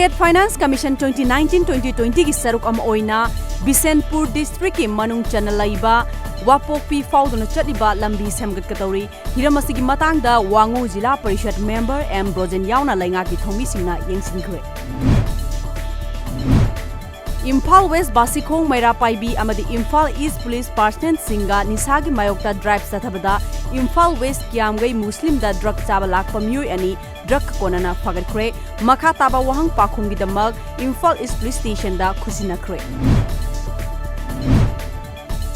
State Finance Commission 2019-2020 की सरुक अम ओइना बिसेनपुर district की मनुंग चना लैबा वापोकपी फाउदुना चटलिबा लंबी सेमगतकतौरी हिरम असिगी मतंगदा वांगो जिला परिषद मेंबर एम ब्रोजेन यावना लैंगा की थोंगमीसिंगना येंसिनख्रे इम्फाल वेस्ट बासिखोंग मैरापाइबी अमदी इम्फाल ईस्ट पुलिस पर्सनल सिंगा निसागी मायोक्ता ड्राइव चथबदा इम्फाल वेस्ट कियामगई मुस्लिम दा ड्रग चाबा लाखपा मियोय अनि ड्रग कोनना फगरख्रे मखा ताबा वहंग पाखुंगी दमक इम्फाल ईस्ट पुलिस स्टेशन दा खुसिनख्रे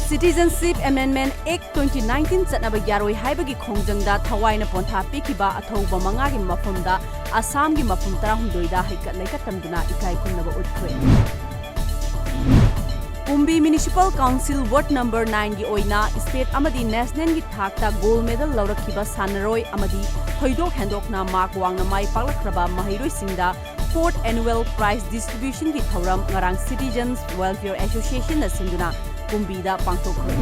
Citizenship Amendment Act 2019 चटनबा यारोय हाइबगी खोंजंगदा थवाइना पोंथा पिखिबा अथौबा मंगागी मफमदा आसामगी मफम 12 दा हाइकत लेकतमदुना इकाई खुन्नबा उठ्ख्रे Kumbi municipal council ward number 9 की ओइना स्टेट अमदी नेशनल की थाकता गोल्ड मेडल लौरखिबा सानरोय अमदी थोइदोक हेंदोकना मार्क वांगना माई पालखरबा महिरोय सिंगदा 4th annual prize distribution की थौरम ngarang Citizens Welfare Association na sinduna कुंबीदा पांथोखरे